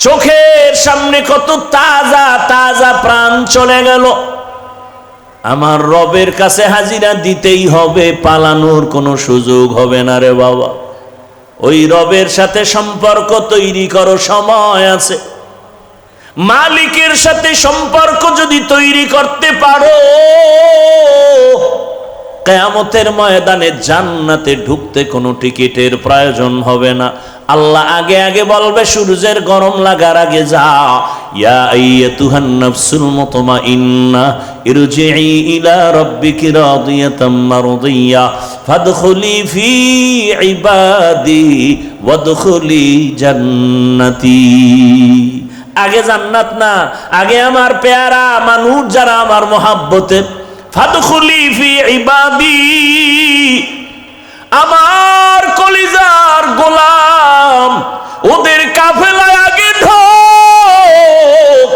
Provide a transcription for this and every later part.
চোখের সামনে কত তাজা তাজা প্রাণ চলে গেল। আমার রবের কাছে হাজিরা দিতেই হবে, পালানোর কোনো সুযোগ হবে না রে বাবা। ওই রবের সাথে সম্পর্ক তৈরি করো, সময় আছে। মালিকের সাথে সম্পর্ক যদি তৈরি করতে পারো, কিয়ামতের ময়দানে জান্নাতে ঢুকতে কোনো টিকিটের প্রয়োজন হবে না। আল্লাহ আগে আগে বলবে, সূর্যের গরম লাগার আগে যা, ইয়া আইয়াতুহান নাফসুল মুতমাইন্না ইরজিই ইলা রাব্বিকি রাদিয়াতাম মারদিয়া ফাদখুলি ফি ইবাদি ওয়াদখুলি জান্নাতি। আগে জান্নাত না, আগে আমার পেয়ারা মানুষ যারা আমার মহাব্বতের, ফাদখুলি ফি ইবাদি, আমার কলিজার গোলাম, ওদের কাফেলায় আগে ঢোক।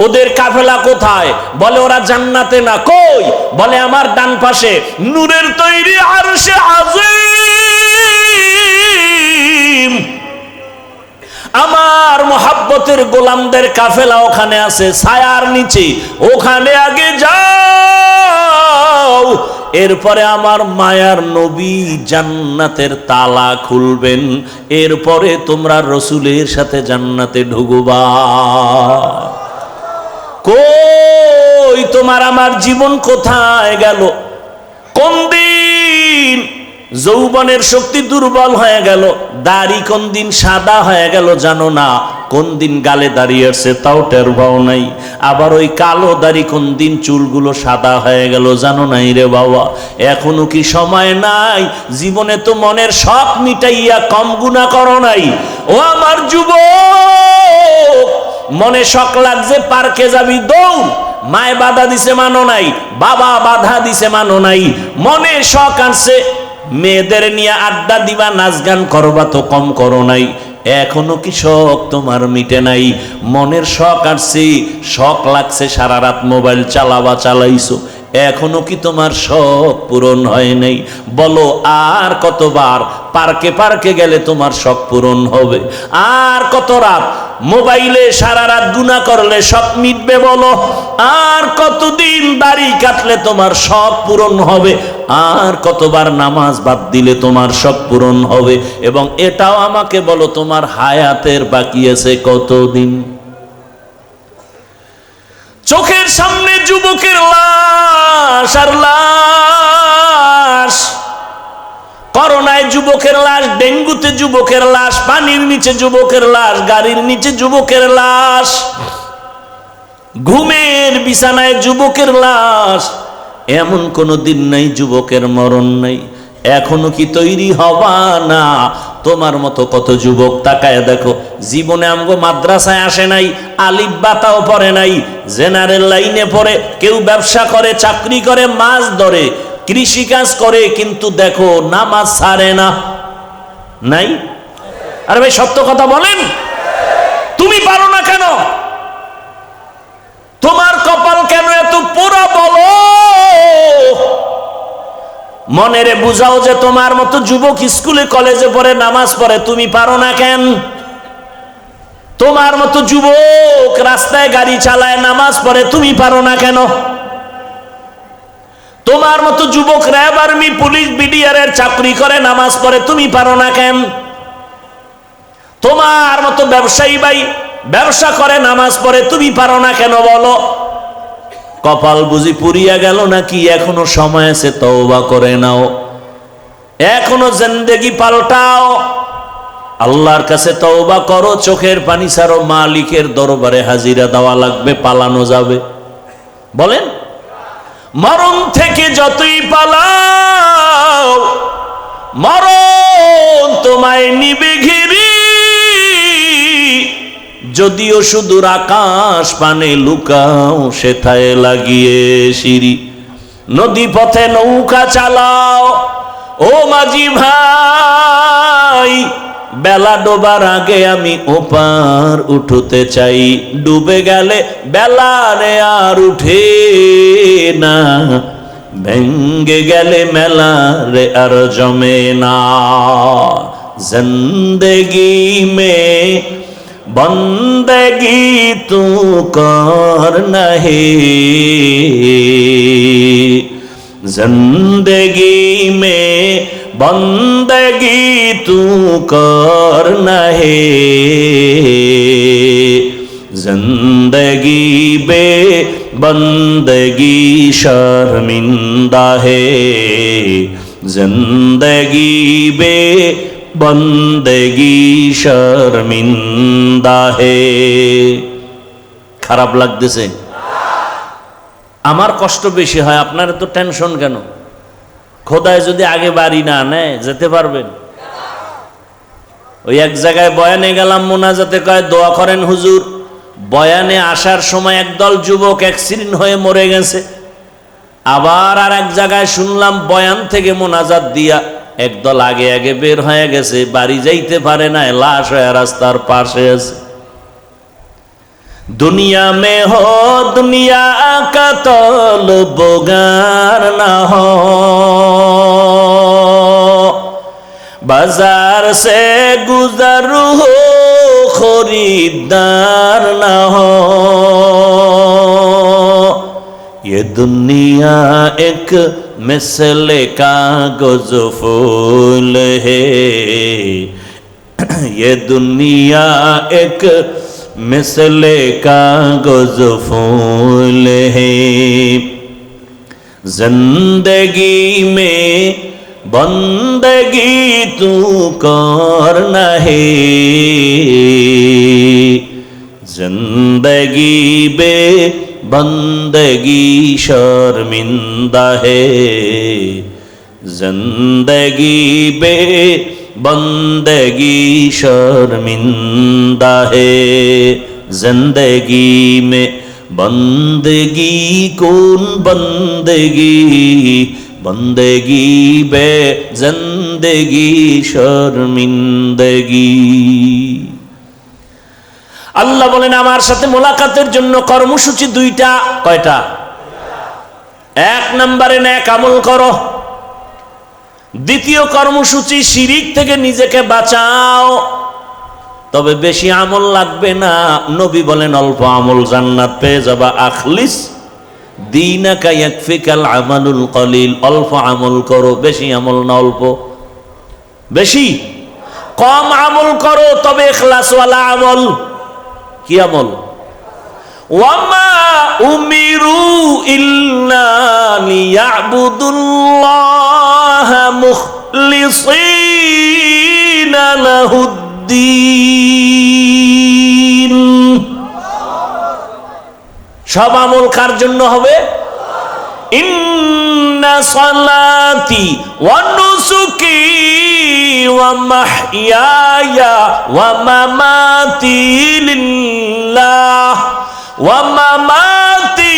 ওদের কাফেলা কোথায়? বলে ওরা জান্নাতে না। কই? বলে আমার ডান পাশে নূরের তৈরি আরশে আজিম। আমার মোহাব্বতের গোলামদের কাফেলা ওখানে আছে, ছায়ার নিচে, ওখানে আগে যাও। এরপরে আমার মায়ার নবী জান্নাতের তালা খুলবেন, এরপরে তোমরা রসুলের সাথে জান্নাতে ঢুকবা। কই তোমার আমার জীবন কোথায় গেল? কোন দিন যৌবনের শক্তি দুর্বল হয়ে গেল, দাড়ি কোন দিন সাদা হয়ে গেল জানো না, কোন দিন গালে দাঁড়িয়ে আসছে তাও টের পাও নাই। আবার ওই কালো দাড়ি কোন দিন চুলগুলো সাদা হয়ে গেল জানো নাই রে বাবা। এখনো কি সময় নাই? জীবনে তো মনের শখ মিটাইয়া কম গুনাহ করো নাই। ও আমার যুবক, মনে শখ লাগছে পার্কে যাবি, দৌড়। মায় বাধা দিছে মানো নাই, বাবা বাধা দিছে মানো নাই। মনে শখ আসছে মেয়েদের নিয়ে আড্ডা দিবা, নাচ গান করবা, তো কম করো নাই। এখনো কি শখ তোমার মিটে নাই? মনের শখ আসছে, শখ লাগছে সারা রাত মোবাইল চালাবা, চালাইছো, এখনো কি তোমার শখ পূরণ হয় নাই? বলো আর কতবার পার্কে পার্কে গেলে তোমার শখ পূরণ হবে? আর কত রাত মোবাইলে সারা রাত গুনাহ করলে শখ মিটবে? বলো আর কতদিন দাড়ি কাটলে তোমার শখ পূরণ হবে? আর কতবার নামাজ বাদ দিলে তোমার শখ পূরণ হবে? এবং এটাও আমাকে বলো, তোমার হায়াতের বাকি আছে কতদিন? চোখের সামনে যুবকের লাশ আর লাশ, করোনায় যুবকের লাশ, ডেঙ্গুতে যুবকের লাশ, পানির নিচে যুবকের লাশ, গাড়ির নিচে যুবকের লাশ, ঘুমের বিছানায় যুবকের লাশ। এমন কোনো দিন নাই যুবকের মরণ নাই। এখনো কি তৈরি হবা না? তোমার মতো কত যুবক তাকায় দেখো, জীবনে আমগো মাদ্রাসায় আসে নাই, আলিফ বাতাও পড়ে নাই, জেনারেল লাইনে পড়ে, কেউ ব্যবসা করে, চাকরি করে, মাছ ধরে, কৃষি কাজ করে, কিন্তু দেখো নামাজ ছাড়ে না। নাই? আরে ভাই সত্য কথা বলেন, তুমি পারো না কেন? তোমার কপাল কেন এত পোড়া? বলো, মনেরে বুঝাও যে তোমার মতো যুবক স্কুলে কলেজে পড়ে, নামাজ পড়ে, তুমি পারো না কেন? তোমার মতো যুবক রাস্তায় গাড়ি চালায়, নামাজ পড়ে, তুমি পারো না কেন? তোমার মতো যুবক র্যাব, আর্মি, পুলিশ, বিডিআর এর চাকরি করে, নামাজ পড়ে, তুমি পারো না কেন? তোমার মতো ব্যবসায়ী ভাই ব্যবসা করে, নামাজ পড়ে, তুমি পারো না কেন? বলো, কপাল বুঝি পুরিয়া গেল নাকি? এখনো সময় আছে, তওবা করে নাও, এখনো জিন্দেগি পাল্টাও, আল্লাহর কাছে তওবা করো, চোখের পানি ছাড়ো, মালিকের দরবারে হাজিরা দেওয়া লাগবে, পালানো যাবে? বলেন, মরণ থেকে যতই পালাও, মরণ তোমায় নিবে ঘিরি। যদিও সুদূর আকাশ পানে লুকাও, সেথায় লাগিয়ে সিঁড়ি। নদী পথে নৌকা চালাও, ও মাঝি ভাই, বেলা ডোবার আগে আমি ওপার উঠতে চাই। ডুবে গেলে বেলা রে আর উঠে না, ভেঙ্গে গেলে মেলা রে আর জমে না। জিন্দেগি মে बंदगी तू करना है, जिंदगी में बंदगी तू करना है, जिंदगी बे बंदगी शर्मिंदा है, जिंदगी बे बंदगी शर्मिंदा है। খারাপ লাগতেছে? আমার কষ্ট বেশি হয়, আপনার তো টেনশন কেন? খোদায় যদি আগে বাড়ি না নেয় যেতে পারবেন? ওই এক জায়গায় বয়ানে গেলাম, মোনাজাতে কয় দোয়া করেন হুজুর। বয়ানে আসার সময় একদল যুবক অ্যাক্সিডেন্ট হয়ে মরে গেছে। আবার আর এক জায়গায় শুনলাম বয়ান থেকে মোনাজাত দিয়া একদল আগে আগে বের হয়ে গেছে, বাড়ি যাইতে পারে না, লাশ হয়ে রাস্তার পাশে আছে। दुनिया में हो दुनिया का तलबगार ना हो, बाजार से गुजर हो खरीदार ना हो, ये दुनिया एक मिसले कागज फूल है, ये दुनिया एक मिसले कागज फूल है, जिंदगी में बंदगी तू करना है, जिंदगी बे बंदगी शर्मिंदा है, जिंदगी बे बंदगी शर्मिंदा है, जिंदगी में बंदगी कौन बंदगी, बंदगी बे जिंदगी शर्मिंदगी। আল্লাহ বলেন আমার সাথে মোলাকাতের জন্য কর্মসূচি দুইটা। কয়টা? এক নম্বরে নেক আমল করো। দ্বিতীয় কর্মসূচি শিরিক থেকে নিজেকে বাঁচাও। তবে বেশি আমল লাগবে না, নবী বলেন অল্প আমল জান্নাত পেয়ে যাবা। আখলিস দীনাকা ইয়াকফিকাল আমালুল কলিল, অল্প আমল করো, বেশি আমল না অল্প। বেশি কম আমল করো তবে ইখলাসওয়ালা আমল। কি আমল? ওয়ামা উমিরু ইল্লা লিয়াবুদুল্লাহ মুখলিসিনা লাহুদ্দিন। সব আমল কার জন্য হবে? ইন্না সালাতি ওয়া নুসুকি ওয়া মাহইয়ায়া ওয়া মামাতি লিল্লাহ ওয়া মামাতি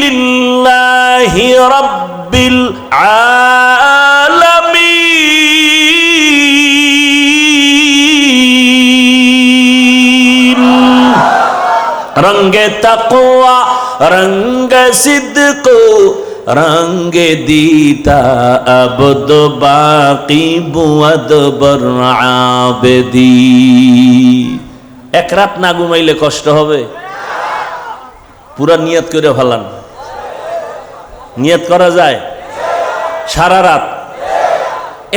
লিল্লাহি রাব্বিল আলামিন। রঙ্গে তাকওয়া রঙ্গে সিদক রঙ্গে দিতা আবদ বাকি বুয়াদ বর আবেদি। এক রাত না ঘুমাইলে কষ্ট হবে? পুরা নিয়ত করে ফেলান। নিয়ত করা যায় সারা রাত।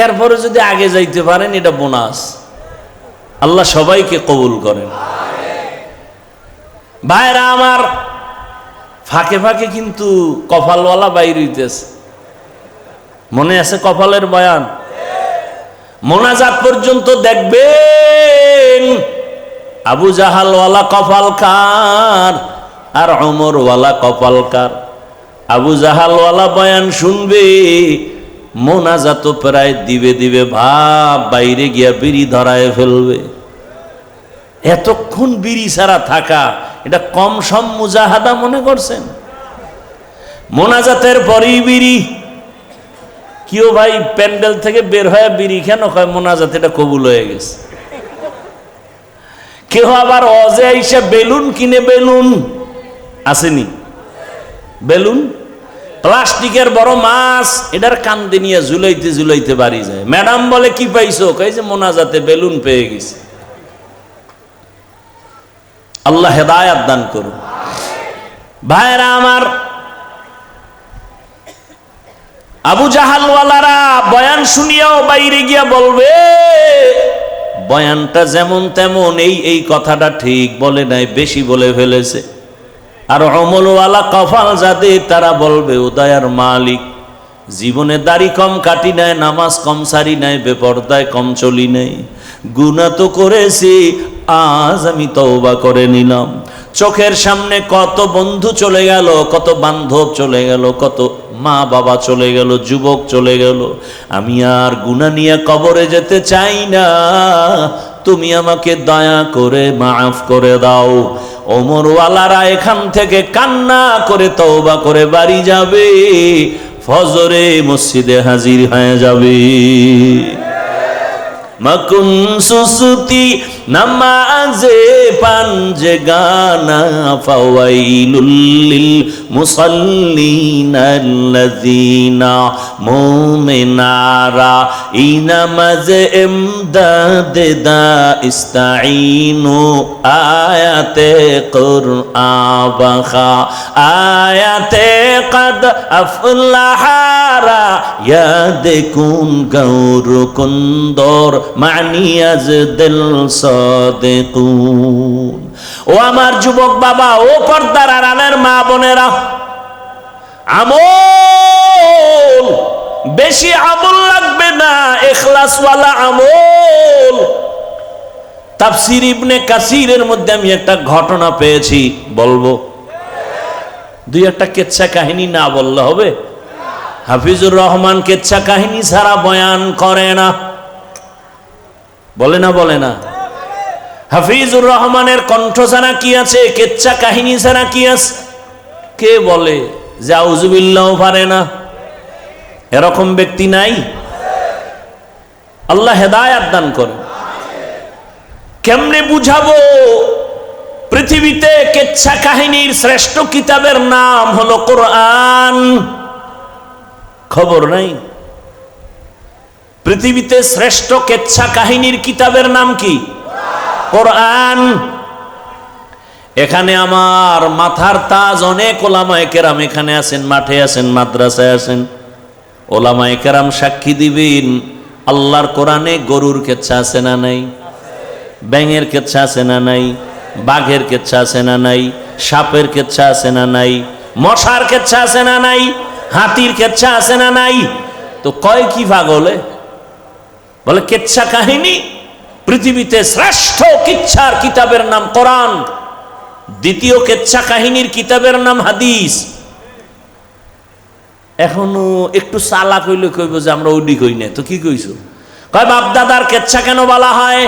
এরপরে যদি আগে যাইতে পারেন এটা বোনাস। আল্লাহ সবাইকে কবুল করেন। ভাইরা আমার, ফাঁকে ফাঁকে কিন্তু কপালওয়ালা বাইর হইতেছে। মনে আছে কপালের বয়ান? মোনাজাত পর্যন্ত দেখবেন আবু জাহালওয়ালা কপাল কার আর ওমরওয়ালা কপাল কার। আবু জাহালওয়ালা বয়ান শুনবে, মোনাজাত প্রায় দিবে দিবে ভাব, বাইরে গিয়া বিড়ি ধরায় ফেলবে। এতক্ষণ বিড়ি ছাড়া থাকা এটা কম সম মুজাহাদা মনে করছেন? মোনাজাতের পরেই বিড়ি। কেউ ভাই প্যান্ডেল থেকে বের হয়ে বিড়ি কেন কয়? মোনাজাত এটা কবুল হয়ে গেছে। কেউ আবার অজে আইসা বেলুন কিনে, বেলুন আসেনি? বেলুন প্লাস্টিকের বড় মাছ, এটার কান্দে নিয়ে ঝুলাইতে ঝুলাইতে বাড়ি যায়। ম্যাডাম বলে কি পাইছো? কই যে মোনাজাতে বেলুন পেয়ে গেছে। আল্লাহ হেদায়াত দান করুন। ভাইরা আমার, আবু জাহালওয়ালারা বয়ান শুনিয়াও বাইরে গিয়া বলবে বয়ানটা যেমন তেমন, এই কথাটা ঠিক বলে নাই, বেশি বলে ফেলেছে। আর আমলওয়ালা কপাল যাদের, তারা বলবে ও দয়ার মালিক, জীবনে দাড়ি কম কাটি নাই, নামাজ কম সারি নাই, বেপরদায় কম চলি নাই, গুনাহ তো করেছি, আজ আমি তওবা করে নিলাম। চোখের সামনে কত বন্ধু চলে গেল, কত বান্ধব চলে গেল, কত মা বাবা চলে গেল, যুবক চলে গেল, আমি আর গুনাহ নিয়ে কবরে যেতে চাই না, তুমি আমাকে দয়া করে মাফ করে দাও। ওমরওয়ালারা এখান থেকে কান্না করে তওবা করে বাড়ি যাবে, ফজরে মসজিদে হাজির হয়ে যাবে। মাকুম সুসুতি নামাজে পাঞ্জে গানা, ফাওয়াইলুল লিল মুসাল্লিন আল্লাযিনা মুমিনারা ইনামাজে ইমদাদে দা ইস্তাঈনু আয়াতে কুরআন বাখা আয়াতে কদ আফলাহারা ইয়াদকুন গৌর কুন্দর মানিয়াজ দিল সাদিকুন। ও আমার যুবক বাবা, ও পর্দার আড়ালের মা বোনেরা, আমল বেশি আমল লাগবে না, ইখলাসওয়ালা আমল। তাফসীর ইবনে কাসিরের মধ্যে আমি একটা ঘটনা পেয়েছি, বলবো? দুই একটা কেচ্ছা কাহিনী না বললে হবে? হাফিজুর রহমান কেচ্ছা কাহিনী ছাড়া বয়ান করে না, বলে না? বলে না? হাফিজুর রহমানের কণ্ঠ ছাড়া কি আছে? কেচ্ছা কাহিনী ছাড়া কি আছে? কে বলে যে আউযুবিল্লাহ পারে না? এরকম ব্যক্তি নাই? আল্লাহ হেদায়াত দান করে। কেমনে বুঝাবো? পৃথিবীতে কেচ্ছা কাহিনীর শ্রেষ্ঠ কিতাবের নাম হলো কোরআন, খবর নাই? পৃথিবীতে শ্রেষ্ঠ কেচ্ছা কাহিনীর কিতাবের নাম কি? কোরআন। এখানে আমার মাথার তাজ অনেক ওলামায়ে কেরাম এখানে আছেন, মাঠে আছেন, মাদ্রাসায় আছেন। ওলামায়ে কেরাম সাক্ষী দিবেন, আল্লাহর কোরআনে গরুর কেচ্ছা আছে না নাই? ব্যাঙের কেচ্ছা আছে না নাই? বাঘের কেচ্ছা আছে না নাই? সাপের কেচ্ছা আছে না নাই? মশার কেচ্ছা আছে না নাই? হাতির কেচ্ছা আছে না নাই? তো কয় কি পাগলে? বলে কেচ্ছা কাহিনী। পৃথিবীতে শ্রেষ্ঠ কিচ্ছার কিতাবের নাম কোরআন, দ্বিতীয় কেচ্ছা কাহিনীর কিতাবের নাম হাদিস। এখনো একটু চালাক হইলে কইব যে আমরা ওডি কই না, তো কি কইছো? কয় বাপদাদার কেচ্ছা কেন বলা হয়?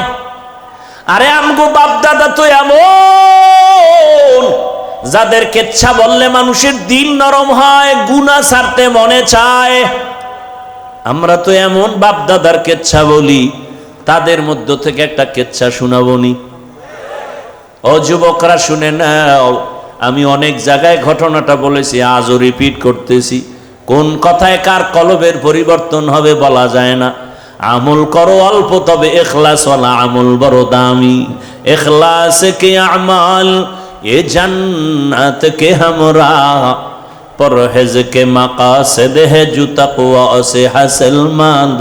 আরে আমগো বাপদাদা তো এমন যাদের কেচ্ছা বললে মানুষের দিল নরম হয়, গুনাহ ছাড়তে মনে চায়। আমরা তো এমন বাপদাদার কেচ্ছা বলি, তাদের মধ্য থেকে একটা কেচ্ছা শোনাবনি। ও যুবকরা শুনে নাও, আমি অনেক জায়গায় ঘটনাটা বলেছি, আজও রিপিট করতেছি। কোন কথায় কার কলবের পরিবর্তন হবে বলা যায় না। আমল করো অল্প, তবে ইখলাসওয়ালা আমল বড় দামি। ইখলাস কে আমাল এ জান্নাত কে हमरा, পরহেজ কে মাকাসিদ है जो तक़वा से हासिल मंद,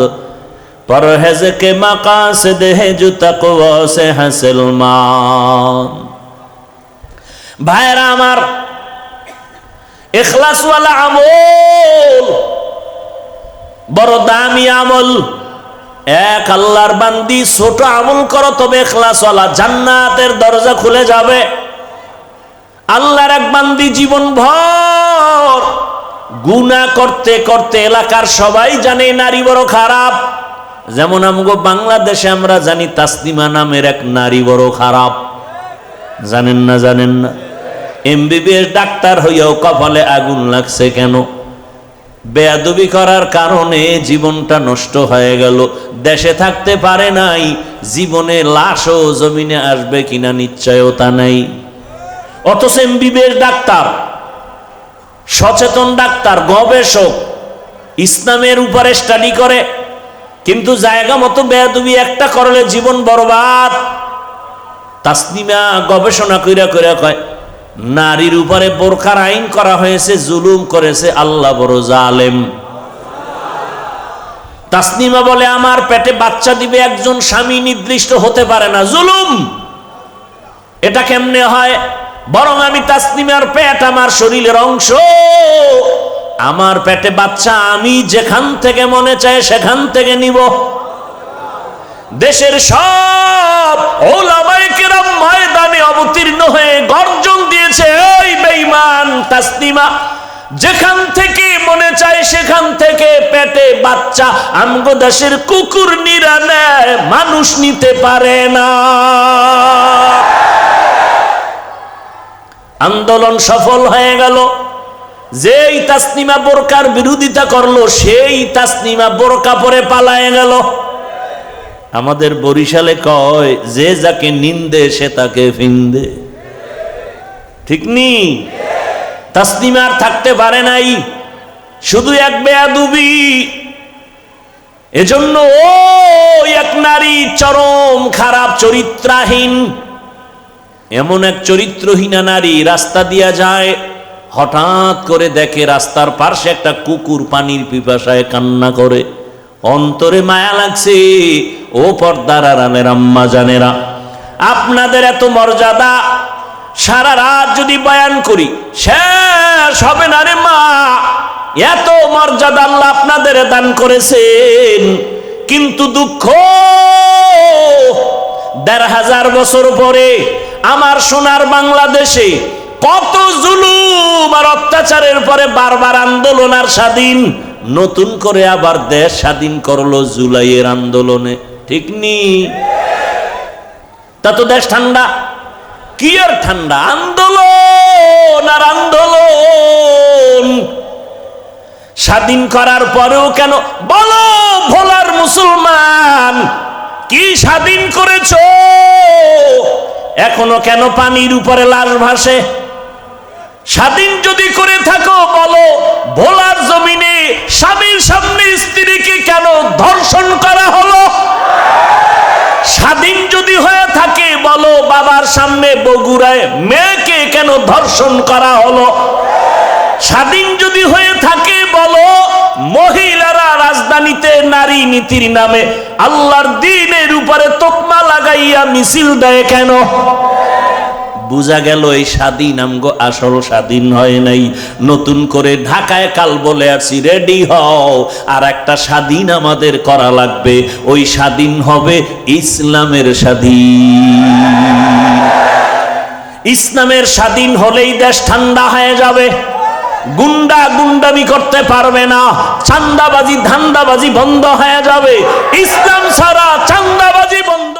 পরহেজ কে মাকাসিদ है जो तक़वा से हासिल मंद। ভাইরা আমার, ইখলাসওয়ালা আমল বড় দামি আমল। এক আল্লাহর বান্দি, ছোট আমল করো তবে ইখলাসওয়ালা, জান্নাতের দরজা খুলে যাবে। আল্লাহর এক বান্দি জীবন ভর গুনাহ করতে করতে এলাকার সবাই জানে নারী বড় খারাপ। যেমন আমগো বাংলাদেশে আমরা জানি তাসলিমা নামের এক নারী বড় খারাপ, জানেন না? জানেন না? এমবিবিএস ডাক্তার হইয়াও কপালে আগুন লাগছে কেন? বেয়াদবি করার কারণে জীবনটা নষ্ট হয়ে গেল। দেশে থাকতে পারে নাই, জীবনে লাশও জমিনে আসবে কিনা নিশ্চয়তা নাই। অথচ এমবিবিএস ডাক্তার, সচেতন ডাক্তার, গবেষক, ইসলামের উপরে স্টাডি করে, কিন্তু জায়গা মতো বেয়াদবি একটা করলে জীবন বরবাদ। তাসনিমা গবেষণা কইরা কইরা কয়, নারীর উপরে বোরকার আইন করা হয়েছে, জুলুম করেছে আল্লাহ বড় জালেম। তাসনিমা বলে, আমার পেটে বাচ্চা দিবে একজন স্বামী নির্দিষ্ট হতে পারে না, জুলুম। এটা কেমনে হয়? বরং আমি তাসনিমার পেট আমার শরীরের অংশ, আমার পেটে বাচ্চা, আমি যেখান থেকে মনে চায় সেখান থেকে নিব। দেশের সব ওলামায়ে কেরাম ময়দানে অবতীর্ণ হয়ে গর্জন দিয়েছে, এই বেঈমান তাসনিমা, যেখান থেকে মনে চায় সেখান থেকে পেটে বাচ্চা আমগো দেশের কুকুর নিরা নেয়, মানুষ নিতে পারে না। আন্দোলন সফল হয়ে গেল। যেই তাসনিমা বোরকার বিরোধিতা করলো, সেই তাসনিমা বোরকা পরে পালায়ে গেল। আমাদের বরিশালে কয়, যে যাকে নিন্দে সে তাকে ফিন্দে, ঠিক নি? তাসনিমা আর থাকতে পারে নাই, শুধু এক বেয়াদবি। এজন্য ও এক নারী চরম খারাপ চরিত্রহীন, এমন এক চরিত্রহীনা নারী রাস্তা দিয়া যায়, হঠাৎ করে দেখে রাস্তার পাশে একটা কুকুর পানির পিপাসায় কান্না করে, অন্তরে মায়া লাগছে। ও পর্দার আড়ালের আম্মা জানেরা, আপনাদের এত মর্যাদা, সারা রাত যদি বয়ান করি শেষ হবে না রে মা। এত মর্যাদা আল্লাহ আপনাদের দান করেছেন, কিন্তু দুঃখ, ১৫০০ বছর পরে আমার সোনার বাংলাদেশে কত জুলুম আর অত্যাচারের পরে বারবার আন্দোলন আর স্বাধীন, নতুন করে আবার দেশ স্বাধীন করলো জুলাইয়ের আন্দোলনে, ঠিক নি? তা তো দেশ ঠান্ডা, কি আর ঠান্ডা, আন্দোলন আর আন্দোলন। স্বাধীন করার পরেও কেন বলো ভোলার মুসলমান, কি স্বাধীন করেছো? এখনো কেন পানির উপরে লাশ ভাসে? স্বাধীন যদি করে থাকো বলো, ভোলার জমিনে স্বামীর সামনে স্ত্রীকে কেন ধর্ষণ করা হলো? স্বাধীন যদি হয়ে থাকে বলো, বাবার সামনে বগুড়ায় মেয়েকে কেন ধর্ষণ করা হলো? স্বাধীন যদি হয়ে থাকে বলো, মহিলারা রাজধানীতে নারী নীতির নামে আল্লাহর দ্বীনের উপরে তোকমা লাগাইয়া মিছিল দেয় কেন? বুঝা গেল এই স্বাধীন আমগো আসল স্বাধীন হয় নাই। নতুন করে ঢাকায় কাল বলে আসছি, রেডি হও, আর একটা স্বাধীন আমাদের করা লাগবে। ওই স্বাধীন হবে ইসলামের স্বাধীন। ইসলামের স্বাধীন হলেই দেশ ঠান্ডা হয়ে যাবে, গুন্ডা গুন্ডামি করতে পারবে না, চান্দাবাজি ধান্দাবাজি বন্ধ হয়ে যাবে। ইসলাম ছাড়া চান্দাবাজি বন্ধ।